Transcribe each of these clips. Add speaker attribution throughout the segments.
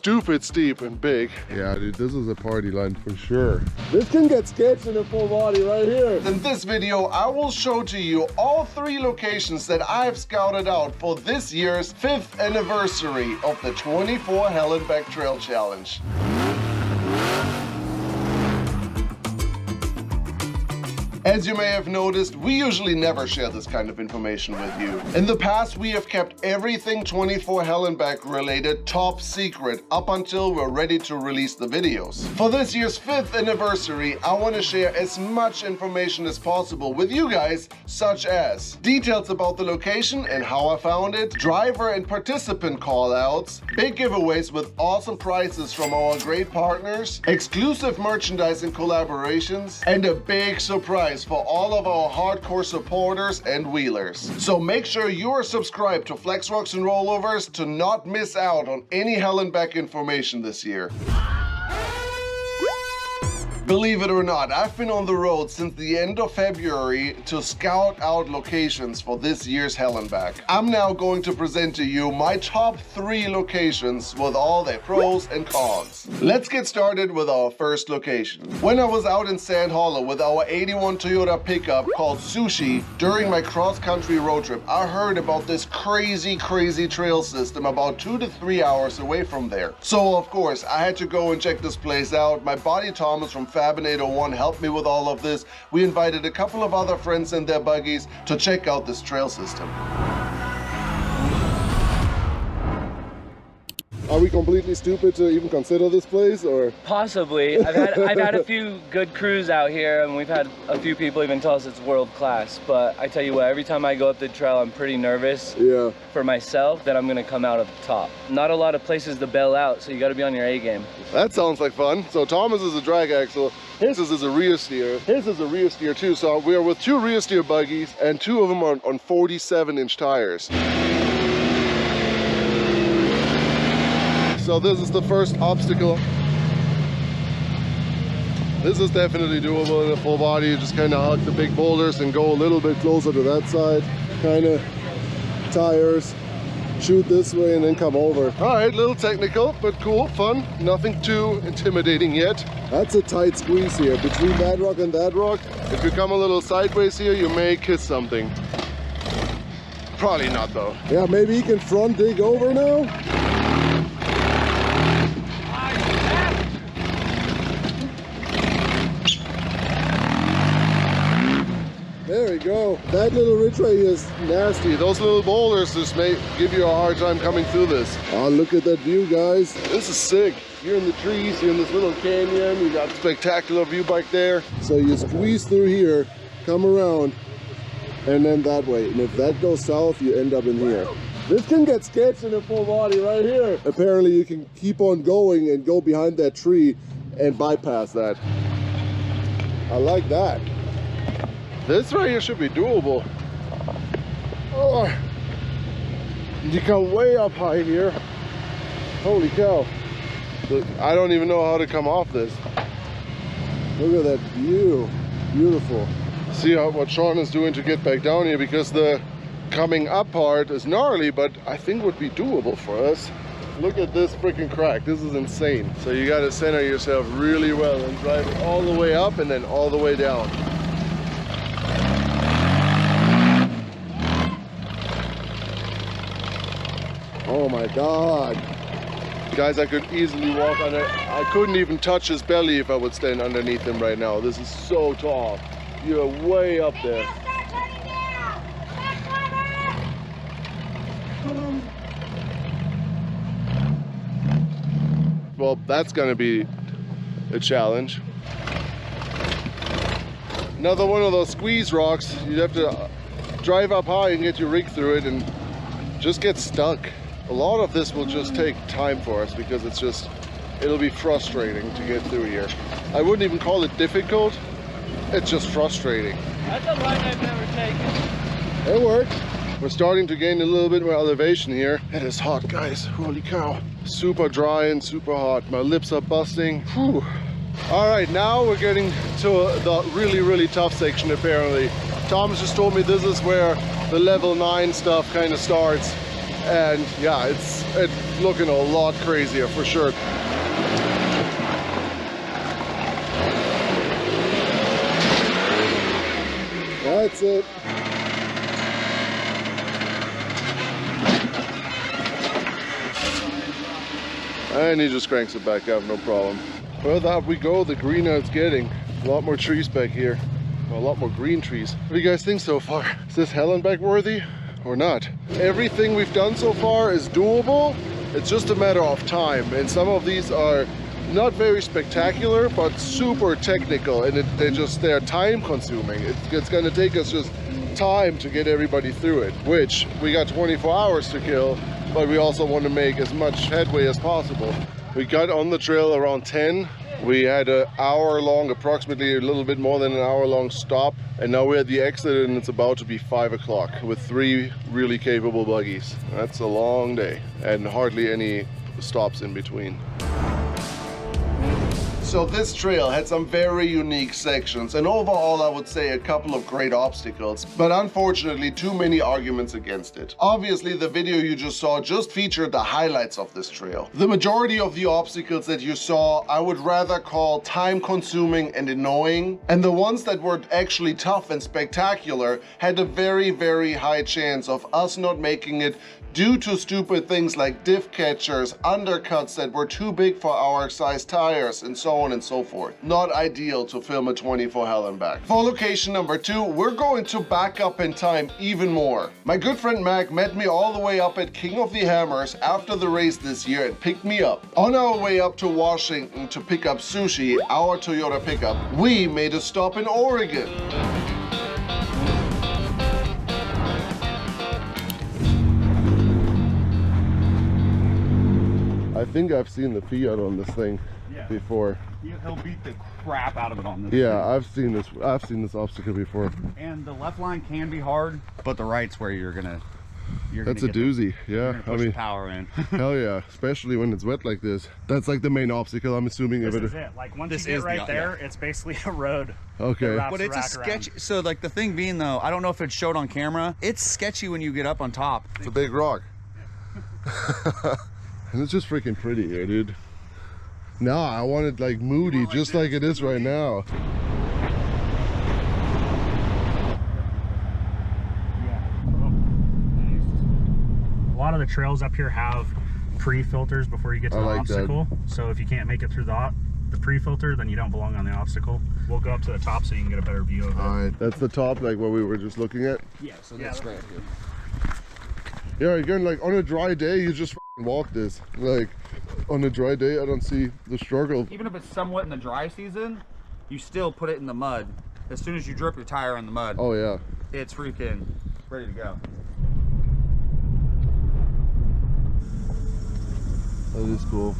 Speaker 1: stupid steep and big. Yeah, dude, this is a party line for sure. This can get sketched in a full body right here. In this video, I will show to you all 3 locations that I've scouted out for this year's 5th anniversary of the 24 Hallenbeck Trail Challenge. As you may have noticed, we usually never share this kind of information with you. In the past, we have kept everything 24 Hallenbeck related top secret up until we're ready to release the videos. For this year's 5th anniversary, I want to share as much information as possible with you guys, such as details about the location and how I found it, driver and participant callouts, big giveaways with awesome prizes from our great partners, exclusive merchandise and collaborations, and a big surprise for all of our hardcore supporters and wheelers. So make sure you are subscribed to Flex Rocks and Rollovers to not miss out on any Hallenbeck information this year. Believe it or not, I've been on the road since the end of February to scout out locations for this year's Hallenbeck. I'm now going to present to you my top 3 locations with all their pros and cons. Let's get started with our first location. When I was out in Sand Hollow with our 81 Toyota pickup called Sushi during my cross-country road trip, I heard about this crazy trail system about 2 to 3 hours away from there. So of course, I had to go and check this place out. My buddy Thomas from Fabin 801 helped me with all of this. We invited a couple of other friends and their buggies to check out this trail system. Are we completely stupid to even consider this place, or?
Speaker 2: Possibly. I've had a few good crews out here, and we've had a few people even tell us it's world class. But I tell you what, every time I go up the trail, I'm pretty nervous for myself that I'm gonna come out of the top. Not a lot of places to bail out, so you gotta be on your A game. That sounds like fun. So Thomas is a drag axle. His is a rear steer. His is a rear steer too. So we are with 2 rear steer buggies, and 2 of them are on 47-inch tires. So this is the first obstacle. This is definitely doable in a full body. You just kind of hug the big boulders and go a little bit closer to that side. Kind of tires, shoot this way and then come over. All right, little technical, but cool, fun. Nothing too intimidating yet. That's a tight squeeze here between that rock and that rock. If you come a little sideways here, you may kiss something. Probably not though. Yeah, maybe he can front dig over now. There we go. That little ridge right here is nasty. Those little boulders just may give you a hard time coming through this. Oh, look at that view, guys. This is sick. You're in the trees, you're in this little canyon, you got a spectacular view back there. So you squeeze through here, come around, and then that way. And if that goes south, you end up in here. This can get sketched in a full body right here. Apparently you can keep on going and go behind that tree and bypass that. I like that. This right here should be doable. Oh, you come way up high here. Holy cow. I don't even know how to come off this. Look at that view. Beautiful. See what Shawn is doing to get back down here, because the coming up part is gnarly, but I think would be doable for us. Look at this freaking crack. This is insane. So you got to center yourself really well and drive it all the way up and then all the way down. Oh my God. Guys, I could easily walk on it. I couldn't even touch his belly if I would stand underneath him right now. This is so tall. You're way up there. Well, that's gonna be a challenge. Another one of those squeeze rocks. You'd have to drive up high and get your rig through it and just get stuck. A lot of this will just take time for us because it'll be frustrating to get through here. I wouldn't even call it difficult, it's just frustrating. That's a line I've never taken. It works. We're starting to gain a little bit more elevation here. It is hot, guys, holy cow. Super dry and super hot. My lips are busting. Whew. All right, now we're getting to the really tough section apparently. Thomas just told me this is where the level 9 stuff kind of starts. And yeah, it's looking a lot crazier for sure. That's it. And he just cranks it back up, no problem. Further up we go, the greener it's getting. A lot more trees back here. Well, a lot more green trees. What do you guys think so far? Is this Hellenbeck worthy or not? Everything we've done so far is doable. It's just a matter of time. And some of these are not very spectacular, but super technical. And they're time consuming. It's gonna take us just time to get everybody through it, which we got 24 hours to kill, but we also want to make as much headway as possible. We got on the trail around 10. We had an hour long, approximately a little bit more than an hour long stop, and now we're at the exit and it's about to be 5 o'clock with 3 really capable buggies. That's a long day and hardly any stops in between.
Speaker 1: So this trail had some very unique sections, and overall I would say a couple of great obstacles, but unfortunately too many arguments against it. Obviously the video you just saw just featured the highlights of this trail. The majority of the obstacles that you saw I would rather call time consuming and annoying, and the ones that were actually tough and spectacular had a very, very high chance of us not making it due to stupid things like diff catchers, undercuts that were too big for our size tires, and so on and so forth. Not ideal to film a 24 hell and back. For location number 2, we're going to back up in time even more. My good friend Mac met me all the way up at King of the Hammers after the race this year and picked me up. On our way up to Washington to pick up Sushi, our Toyota pickup, we made a stop in Oregon.
Speaker 2: I think I've seen the Fiat on this thing before.
Speaker 3: He'll beat the crap out of it on this.
Speaker 2: Yeah, I've seen this obstacle before.
Speaker 3: And the left line can be hard, but the right's where you're gonna
Speaker 2: that's a doozy. Yeah,
Speaker 3: I mean, power in.
Speaker 2: Hell yeah, especially when it's wet like this. That's like the main obstacle, I'm assuming.
Speaker 4: This is it. Like once you get right there, it's basically a road.
Speaker 2: Okay.
Speaker 3: But it's a sketchy. So like the thing being though, I don't know if it showed on camera. It's sketchy when you get up on top.
Speaker 2: It's a big rock. And it's just freaking pretty here, dude. Nah, I want it like moody, just like it is right now.
Speaker 4: A lot of the trails up here have pre-filters before you get to the obstacle. So if you can't make it through the pre-filter, then you don't belong on the obstacle. We'll go up to the top so you can get a better view of it.
Speaker 2: All right, that's the top, like what we were just looking at?
Speaker 3: Yeah, so that's right here.
Speaker 2: Yeah, again, like on a dry day, you just walk this. Like on a dry day, I don't see the struggle.
Speaker 3: Even if it's somewhat in the dry season, you still put it in the mud. As soon as you drip your tire in the mud,
Speaker 2: oh yeah,
Speaker 3: it's freaking ready to go.
Speaker 2: That is cool.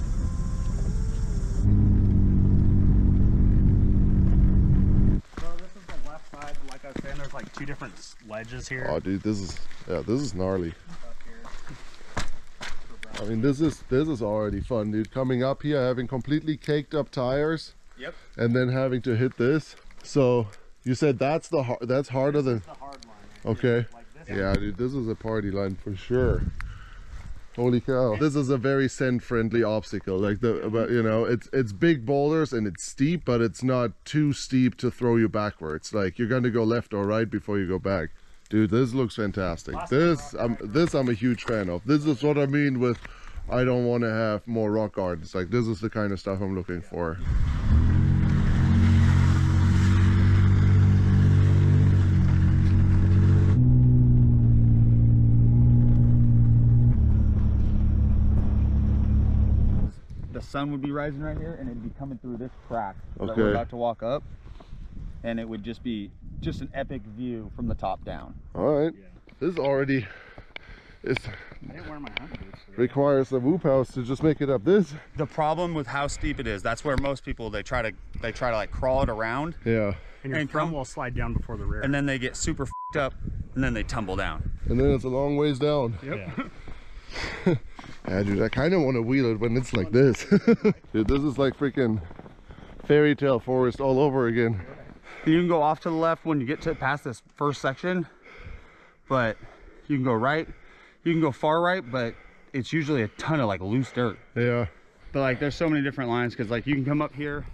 Speaker 4: So this is the left side. Like I was saying, there's like 2 different ledges here.
Speaker 2: Oh dude, this is gnarly. I mean, this is already fun, dude. Coming up here, having completely caked up tires,
Speaker 3: yep,
Speaker 2: and then having to hit this. So you said that's harder than
Speaker 4: the hard line. Right?
Speaker 2: Okay.
Speaker 4: Like this.
Speaker 2: Yeah, dude, this is a party line for sure. Holy cow! This is a very send-friendly obstacle. Like you know, it's big boulders and it's steep, but it's not too steep to throw you backwards. Like you're gonna go left or right before you go back. Dude, this looks fantastic. This I'm a huge fan of. This is what I mean with I don't want to have more rock gardens. Like this is the kind of stuff I'm looking for.
Speaker 3: The sun would be rising right here and it'd be coming through this crack that
Speaker 2: Okay.
Speaker 3: we're about to walk up, and it would just be an epic view from the top down.
Speaker 2: All right.
Speaker 4: Yeah.
Speaker 2: This already
Speaker 4: I didn't wear my hunt boots today.
Speaker 2: requires a whoop house to just make it up this.
Speaker 3: The problem with how steep it is, that's where most people they try to like crawl it around,
Speaker 2: Yeah.
Speaker 4: And your front will slide down before the rear.
Speaker 3: and then they get super f***ed up and then they tumble down.
Speaker 2: And then it's a long ways down.
Speaker 4: Yep.
Speaker 2: Yeah. Yeah, dude, I kind of want to wheel it when it's like this. Dude, this is like freaking fairy tale forest all over again.
Speaker 3: You can go off to the left when you get to past this first section, but you can go right, you can go far right, but it's usually a ton of like loose dirt.
Speaker 2: Yeah.
Speaker 3: But like there's so many different lines because like you can come up here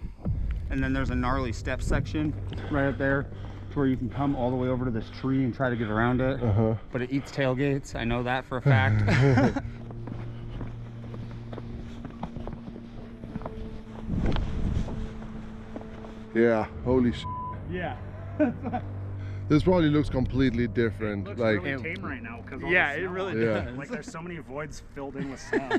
Speaker 3: and then there's a gnarly step section right up there to where you can come all the way over to this tree and try to get around it. But it eats tailgates. I know that for a fact.
Speaker 2: Yeah, holy sh.
Speaker 4: Yeah.
Speaker 2: This probably looks completely different.
Speaker 4: It looks
Speaker 2: like
Speaker 4: really tame right now because
Speaker 3: Yeah, it really does.
Speaker 4: Like there's so many voids filled in with snow.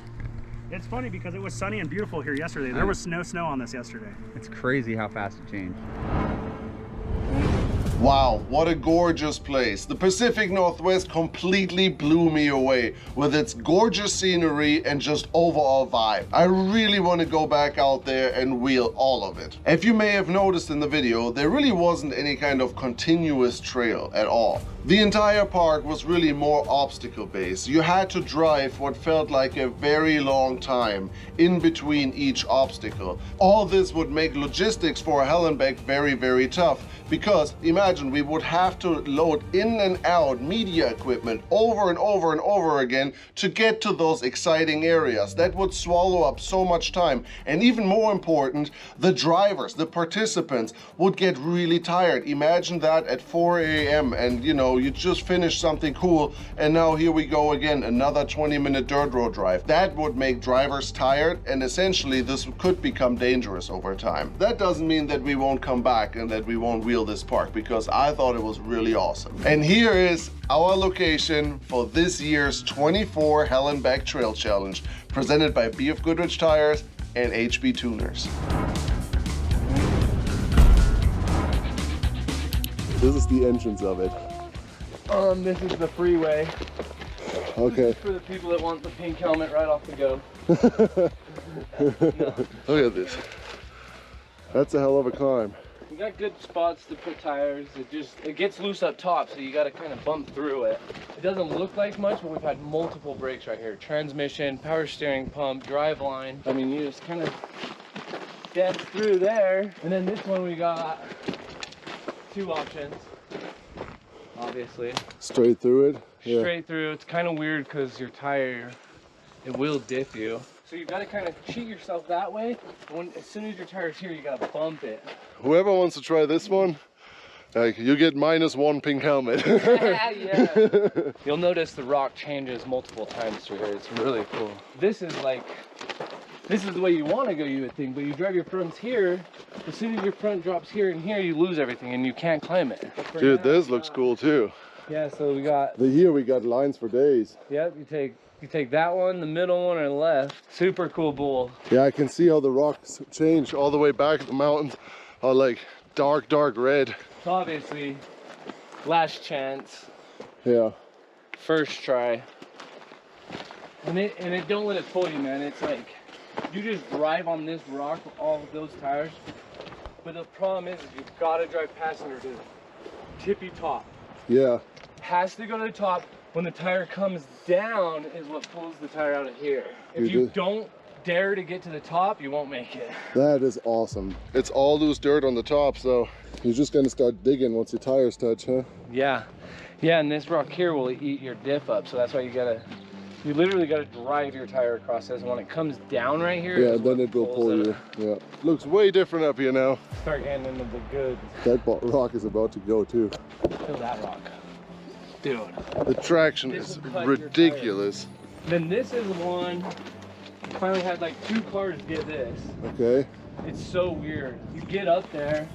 Speaker 4: It's funny because it was sunny and beautiful here yesterday. There was no snow on this yesterday.
Speaker 3: It's crazy how fast it changed.
Speaker 1: Wow, what a gorgeous place. The Pacific Northwest completely blew me away with its gorgeous scenery and just overall vibe. I really want to go back out there and wheel all of it. As you may have noticed in the video, there really wasn't any kind of continuous trail at all. The entire park was really more obstacle based. You had to drive what felt like a very long time in between each obstacle. All this would make logistics for hell and back very, very tough because imagine we would have to load in and out media equipment over and over and over again to get to those exciting areas. That would swallow up so much time. And even more important, the drivers, the participants would get really tired. Imagine that at 4 a.m. and you know, you just finished something cool and now here we go again, another 20-minute dirt road drive. That would make drivers tired and essentially this could become dangerous over time. That doesn't mean that we won't come back and that we won't wheel this park because I thought it was really awesome. And here is our location for this year's 24 Hell and Back Trail Challenge presented by BF Goodrich Tires and HB Tuners.
Speaker 2: this is the entrance of it.
Speaker 5: This is the freeway.
Speaker 2: Okay.
Speaker 5: This is for the people that want the pink helmet right off the go.
Speaker 2: Look at this. That's a hell of a climb.
Speaker 5: We got good spots to put tires. It gets loose up top, so you got to kind of bump through it. It doesn't look like much, but we've had multiple brakes right here. Transmission, power steering pump, drive line. I mean, you just kind of dance through there. And then this one we got two options, obviously.
Speaker 2: Straight through it? Yeah.
Speaker 5: Straight through. It's kind of weird because your tire, it will dip you. So you've got to kind of cheat yourself that way. As soon as your tire's here, you got to bump it.
Speaker 2: Whoever wants to try this one, like you get -1 pink helmet.
Speaker 5: Yeah. You'll notice the rock changes multiple times through here. It's really cool. This is the way you want to go, you would think, but you drive your fronts here. As soon as your front drops here and here, you lose everything and you can't climb it.
Speaker 2: Dude, this looks cool too.
Speaker 5: Yeah, so we got...
Speaker 2: Here we got lines for days.
Speaker 5: Yep, you take that one, the middle one, or left. Super cool bowl.
Speaker 2: Yeah, I can see how the rocks change all the way back to the mountains. Are like dark red.
Speaker 5: So obviously, last chance.
Speaker 2: Yeah.
Speaker 5: First try. And it don't let it fool you, man. It's like you just drive on this rock with all of those tires. But the problem is you've got to drive passenger to the tippy top.
Speaker 2: Yeah.
Speaker 5: Has to go to the top. When the tire comes down is what pulls the tire out of here. If you don't dare to get to the top, you won't make it.
Speaker 2: That is awesome. It's all loose dirt on the top, so you're just gonna start digging once your tires touch, huh?
Speaker 5: Yeah. Yeah, and this rock here will eat your diff up, so that's why you literally gotta drive your tire across this. When it comes down right here,
Speaker 2: yeah, then it will pull you. Yeah. Looks way different up here now.
Speaker 5: Start getting into the goods.
Speaker 2: That rock is about to go too.
Speaker 5: Feel that rock. Dude.
Speaker 2: The traction is ridiculous.
Speaker 5: Then this is one, I finally had like 2 cars get this.
Speaker 2: Okay.
Speaker 5: It's so weird. You get up there,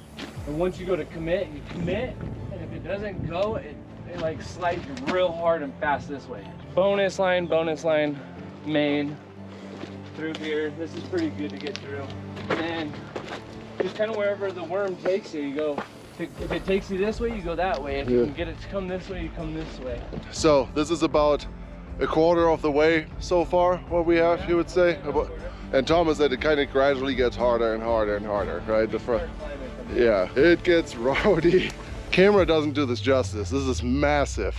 Speaker 5: and once you go to commit, you commit, and if it doesn't go, it like slides you real hard and fast this way. Bonus line, main, through here. This is pretty good to get through. And then just kind of wherever the worm takes you, you go. If it takes you this way, you go that way. If you can get it to come this way, you come this way.
Speaker 2: So this is about a quarter of the way so far, what we have, you would say? And Thomas said it kind of gradually gets harder and harder and harder, right? The front. Yeah, it gets rowdy. Camera doesn't do this justice. This is massive.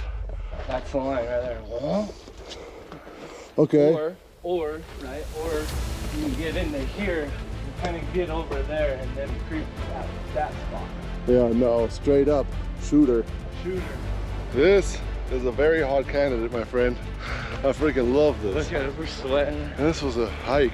Speaker 5: That's the line right there.
Speaker 2: Okay.
Speaker 5: Or you get into here, you kind of get over there and then creep that spot.
Speaker 2: Yeah, no, straight up, shooter.
Speaker 5: Shooter.
Speaker 2: This is a very hot candidate, my friend. I freaking love this.
Speaker 5: Look at it, we're sweating.
Speaker 2: And this was a hike.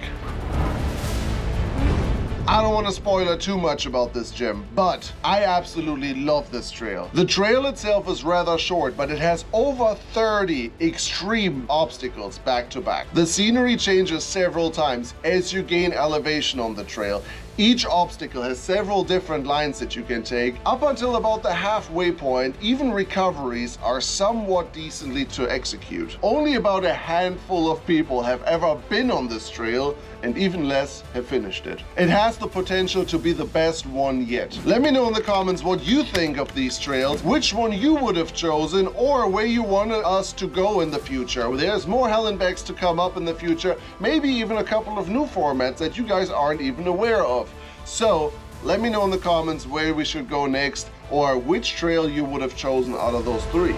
Speaker 1: I don't want to spoil it too much about this, Jim, but I absolutely love this trail. The trail itself is rather short, but it has over 30 extreme obstacles back to back. The scenery changes several times as you gain elevation on the trail. Each obstacle has several different lines that you can take. Up until about the halfway point, even recoveries are somewhat decently to execute. Only about a handful of people have ever been on this trail, and even less have finished it. It has the potential to be the best one yet. Let me know in the comments what you think of these trails, which one you would have chosen, or where you wanted us to go in the future. There's more Hellenbecks to come up in the future, maybe even a couple of new formats that you guys aren't even aware of. So let me know in the comments where we should go next, or which trail you would have chosen out of those three.